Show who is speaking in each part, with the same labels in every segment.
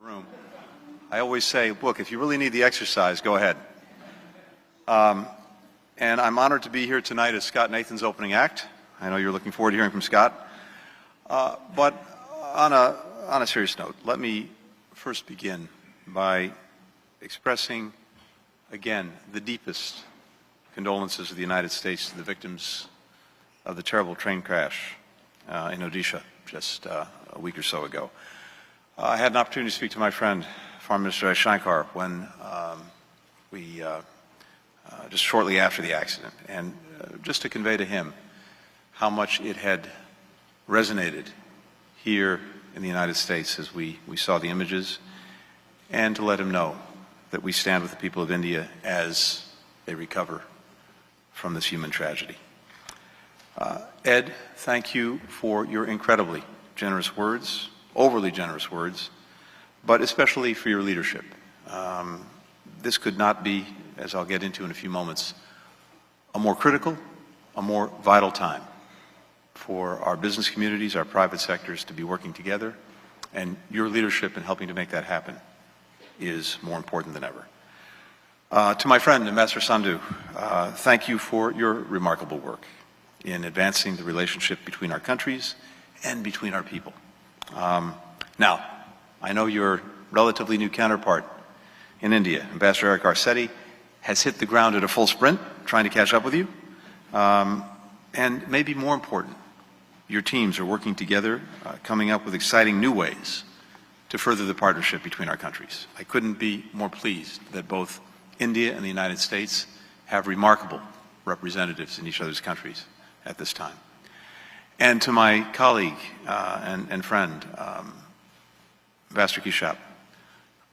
Speaker 1: room. I always say, look, if you really need the exercise, go ahead. And I'm honored to be here tonight as Scott Nathan's opening act. I know you're looking forward to hearing from Scott. But on a serious note, let me first begin by expressing, again, the deepest condolences of the United States to the victims of the terrible train crash in Odisha just a week or so ago. I had an opportunity to speak to my friend, Foreign Minister Shankar, when just shortly after the accident, and just to convey to him how much it had resonated here in the United States as we saw the images, and to let him know that we stand with the people of India as they recover from this human tragedy. Ed, thank you for your incredibly generous words, overly generous words, but especially for your leadership. This could not be, as I'll get into in a few moments, a more critical, a more vital time for our business communities, our private sectors to be working together, and your leadership in helping to make that happen is more important than ever. To my friend, Ambassador Sandhu, thank you for your remarkable work in advancing the relationship between our countries and between our people. Now, I know your relatively new counterpart in India, Ambassador Eric Secy, has hit the ground at a full sprint, trying to catch up with you. And maybe more important, your teams are working together, coming up with exciting new ways to further the partnership between our countries. I couldn't be more pleased that both India and the United States have remarkable representatives in each other's countries at this time. And to my colleague and friend, Ambassador Kishap,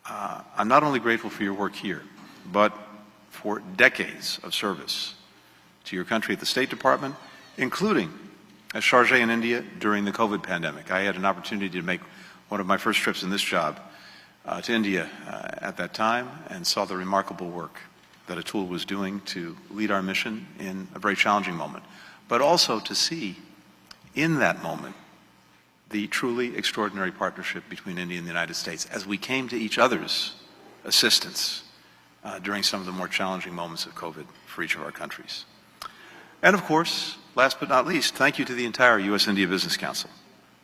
Speaker 1: I'm not only grateful for your work here, but for decades of service to your country at the State Department, including as Chargé in India during the COVID pandemic. I had an opportunity to make one of my first trips in this job to India at that time, and saw the remarkable work that Atul was doing to lead our mission in a very challenging moment, but also to see in that moment the truly extraordinary partnership between India and the United States as we came to each other's assistance during some of the more challenging moments of COVID for each of our countries. And of course, last but not least, thank you to the entire U.S. India Business Council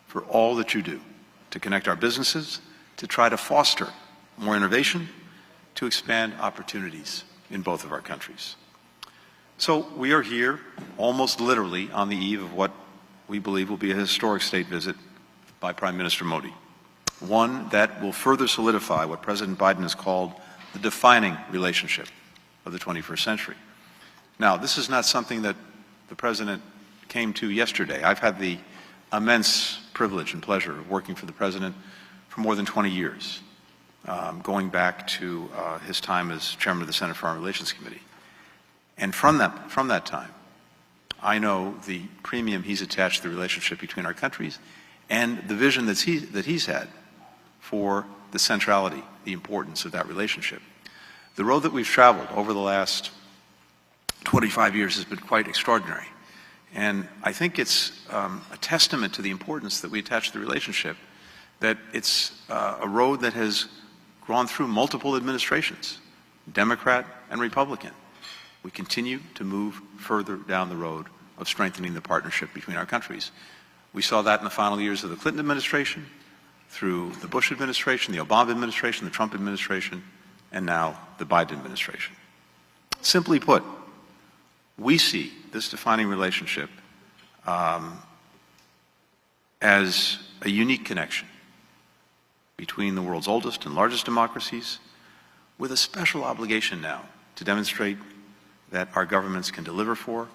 Speaker 1: for all that you do to connect our businesses, to try to foster more innovation, to expand opportunities in both of our countries. So we are here almost literally on the eve of what we believe will be a historic state visit by Prime Minister Modi, one that will further solidify what President Biden has called the defining relationship of the 21st century. Now, this is not something that the President came to yesterday. I've had the immense privilege and pleasure of working for the President for more than 20 years, going back to his time as Chairman of the Senate Foreign Relations Committee. And from that time, I know the premium he's attached to the relationship between our countries and the vision that he's had for the centrality, the importance of that relationship. The road that we've traveled over the last 25 years has been quite extraordinary. And I think it's a testament to the importance that we attach to the relationship, that it's a road that has gone through multiple administrations, Democrat and Republican. We continue to move further down the road of strengthening the partnership between our countries. We saw that in the final years of the Clinton administration, through the Bush administration, the Obama administration, the Trump administration, and now the Biden administration. Simply put, we see this defining relationship as a unique connection between the world's oldest and largest democracies, with a special obligation now to demonstrate that our governments can deliver for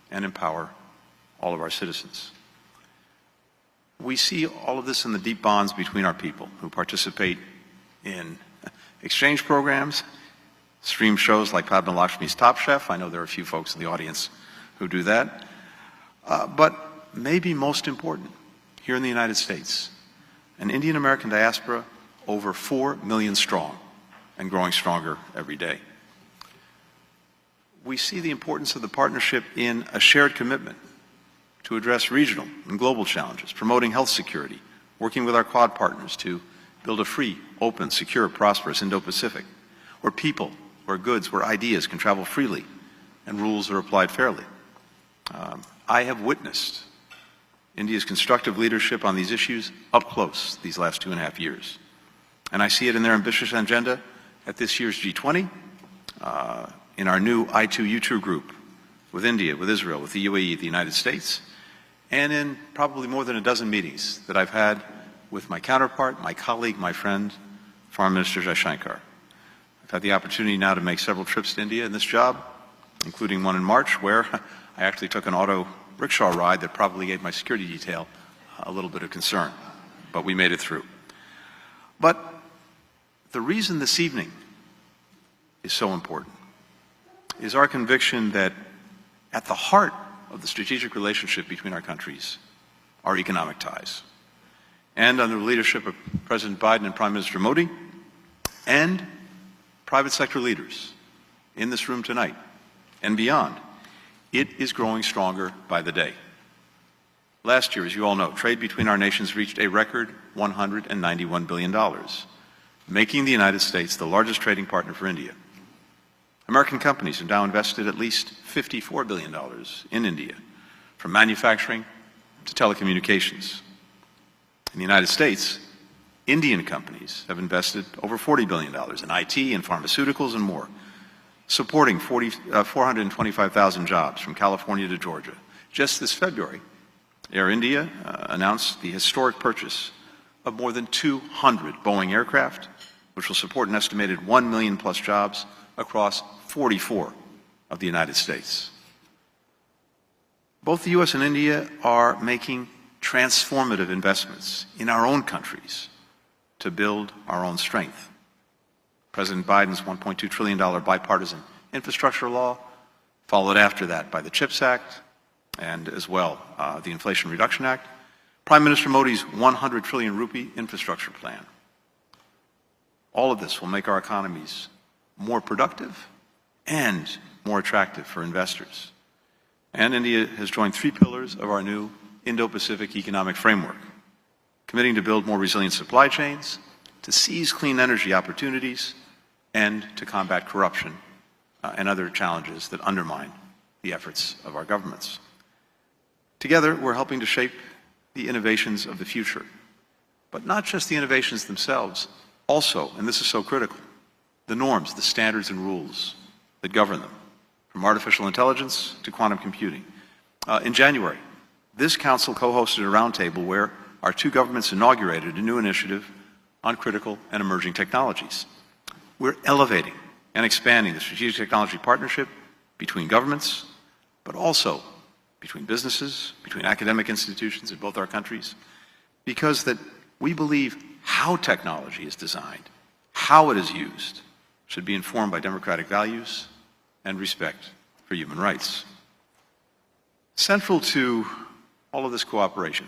Speaker 1: and empower all of our citizens. We see all of this in the deep bonds between our people who participate in exchange programs, stream shows like Padma Lakshmi's Top Chef. I know there are a few folks in the audience who do that. But maybe most important, here in the United States, an Indian American diaspora over 4 million strong and growing stronger every day. We see the importance of the partnership in a shared commitment to address regional and global challenges, promoting health security, working with our Quad partners to build a free, open, secure, prosperous Indo-Pacific, where people, where goods, where ideas can travel freely and rules are applied fairly. I have witnessed India's constructive leadership on these issues up close these last 2.5 years. And I see it in their ambitious agenda at this year's G20, in our new I2U2 group with India, with Israel, with the UAE, the United States, and in probably more than a dozen meetings that I've had with my counterpart, my colleague, my friend, Foreign Minister Jaishankar. I've had the opportunity now to make several trips to India in this job, including one in March where I actually took an auto rickshaw ride that probably gave my security detail a little bit of concern, but we made it through. But the reason this evening is so important is our conviction that at the heart of the strategic relationship between our countries are economic ties. And under the leadership of President Biden and Prime Minister Modi and private sector leaders in this room tonight and beyond, it is growing stronger by the day. Last year, as you all know, trade between our nations reached a record $191 billion, making the United States the largest trading partner for India. American companies have now invested at least $54 billion in India, from manufacturing to telecommunications. In the United States, Indian companies have invested over $40 billion in IT and pharmaceuticals and more, supporting 425,000 jobs from California to Georgia. Just this February, Air India announced the historic purchase of more than 200 Boeing aircraft, which will support an estimated 1 million plus jobs across 44 of the United States. Both the U.S. and India are making transformative investments in our own countries to build our own strength. President Biden's $1.2 trillion bipartisan infrastructure law, followed after that by the CHIPS Act, and as well the Inflation Reduction Act. Prime Minister Modi's 100 trillion rupee infrastructure plan. All of this will make our economies more productive and more attractive for investors. And India has joined 3 pillars of our new Indo-Pacific economic framework, committing to build more resilient supply chains, to seize clean energy opportunities, and to combat corruption and other challenges that undermine the efforts of our governments. Together, we're helping to shape the innovations of the future, but not just the innovations themselves, also, and this is so critical, the norms, the standards and rules that govern them, from artificial intelligence to quantum computing. In January, this Council co-hosted a roundtable where our 2 governments inaugurated a new initiative on critical and emerging technologies. We're elevating and expanding the strategic technology partnership between governments, but also between businesses, between academic institutions in both our countries, because that we believe how technology is designed, how it is used, should be informed by democratic values and respect for human rights. Central to all of this cooperation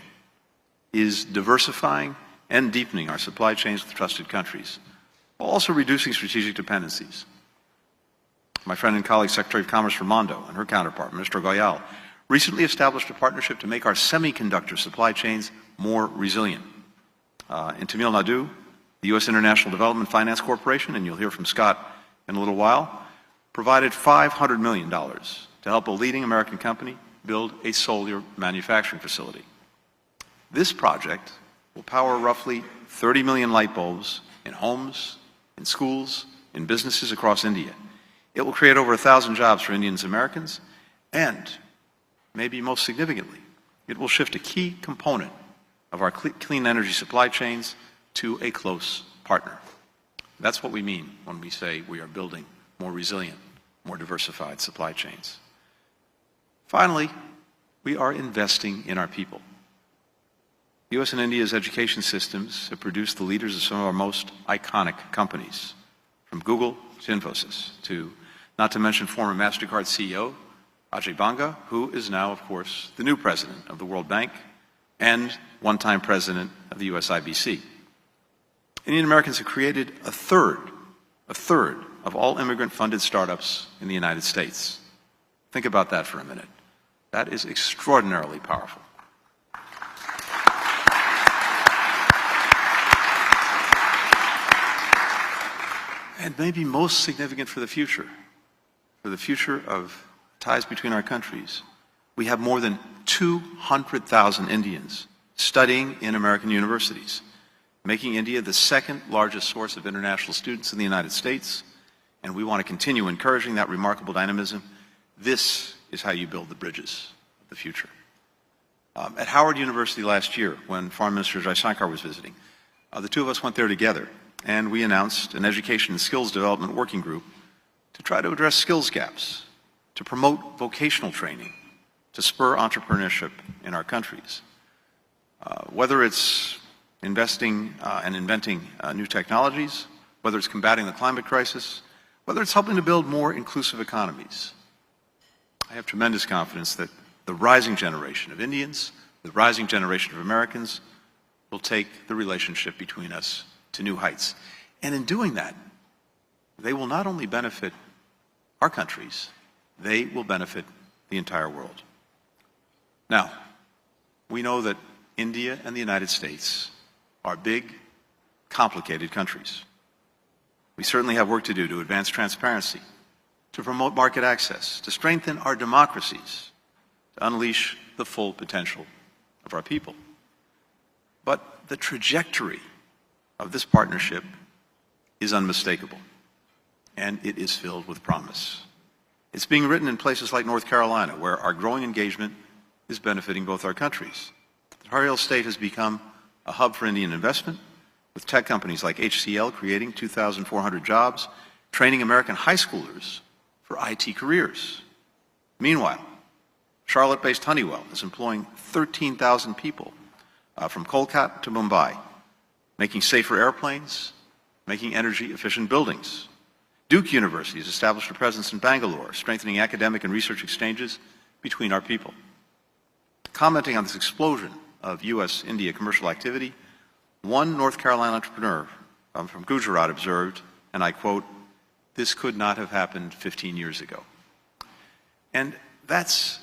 Speaker 1: is diversifying and deepening our supply chains with trusted countries, while also reducing strategic dependencies. My friend and colleague, Secretary of Commerce Raimondo, and her counterpart, Minister Goyal, recently established a partnership to make our semiconductor supply chains more resilient. In Tamil Nadu, the U.S. International Development Finance Corporation, and you'll hear from Scott in a little while, provided $500 million to help a leading American company build a solar manufacturing facility. This project will power roughly 30 million light bulbs in homes, in schools, in businesses across India. It will create over 1,000 jobs for Indians and Americans, and, maybe most significantly, it will shift a key component of our clean energy supply chains to a close partner. That's what we mean when we say we are building more resilient, more diversified supply chains. Finally, we are investing in our people. The U.S. and India's education systems have produced the leaders of some of our most iconic companies, from Google to Infosys, to, not to mention former MasterCard CEO, Ajay Banga, who is now, of course, the new president of the World Bank and one-time president of the USIBC. Indian Americans have created a third of all immigrant-funded startups in the United States. Think about that for a minute. That is extraordinarily powerful. And maybe most significant for the future of ties between our countries, we have more than 200,000 Indians studying in American universities, making India the second largest source of international students in the United States, and we want to continue encouraging that remarkable dynamism. This is how you build the bridges of the future. At Howard University last year, when Foreign Minister Jaishankar was visiting, the two of us went there together, and we announced an education and skills development working group to try to address skills gaps, to promote vocational training, to spur entrepreneurship in our countries. Whether it's investing and inventing new technologies, whether it's combating the climate crisis, whether it's helping to build more inclusive economies, I have tremendous confidence that the rising generation of Indians, the rising generation of Americans, will take the relationship between us to new heights. And in doing that, they will not only benefit our countries, they will benefit the entire world. Now, we know that India and the United States are big, complicated countries. We certainly have work to do to advance transparency, to promote market access, to strengthen our democracies, to unleash the full potential of our people. But the trajectory of this partnership is unmistakable, and it is filled with promise. It's being written in places like North Carolina, where our growing engagement is benefiting both our countries. The Tar Heel State has become a hub for Indian investment, with tech companies like HCL creating 2,400 jobs, training American high schoolers for IT careers. Meanwhile, Charlotte-based Honeywell is employing 13,000 people from Kolkata to Mumbai, making safer airplanes, making energy-efficient buildings. Duke University has established a presence in Bangalore, strengthening academic and research exchanges between our people. Commenting on this explosion of U.S. India commercial activity, one North Carolina entrepreneur from Gujarat observed, and I quote, "This could not have happened 15 years ago." And that's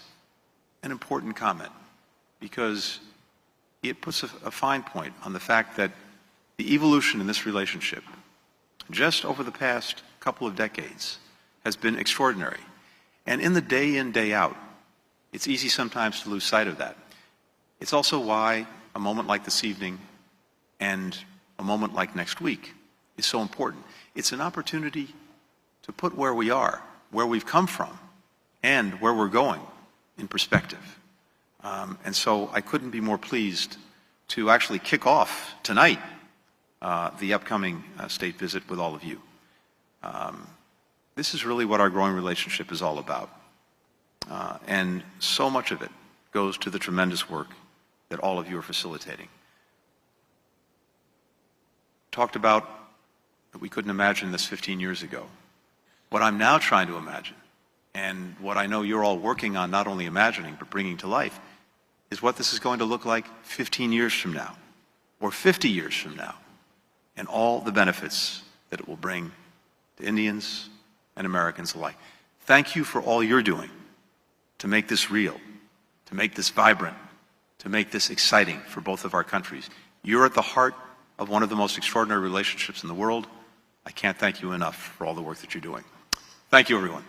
Speaker 1: an important comment, because it puts a fine point on the fact that the evolution in this relationship, just over the past couple of decades, has been extraordinary. And in the day in, day out, it's easy sometimes to lose sight of that. It's also why a moment like this evening and a moment like next week is so important. It's an opportunity to put where we are, where we've come from, and where we're going in perspective. And so I couldn't be more pleased to actually kick off tonight the upcoming state visit with all of you. This is really what our growing relationship is all about. And so much of it goes to the tremendous work that all of you are facilitating. Talked about that we couldn't imagine this 15 years ago. What I'm now trying to imagine, and what I know you're all working on not only imagining but bringing to life, is what this is going to look like 15 years from now, or 50 years from now, and all the benefits that it will bring to Indians and Americans alike. Thank you for all you're doing to make this real, to make this vibrant, to make this exciting for both of our countries. You're at the heart of one of the most extraordinary relationships in the world. I can't thank you enough for all the work that you're doing. Thank you, everyone.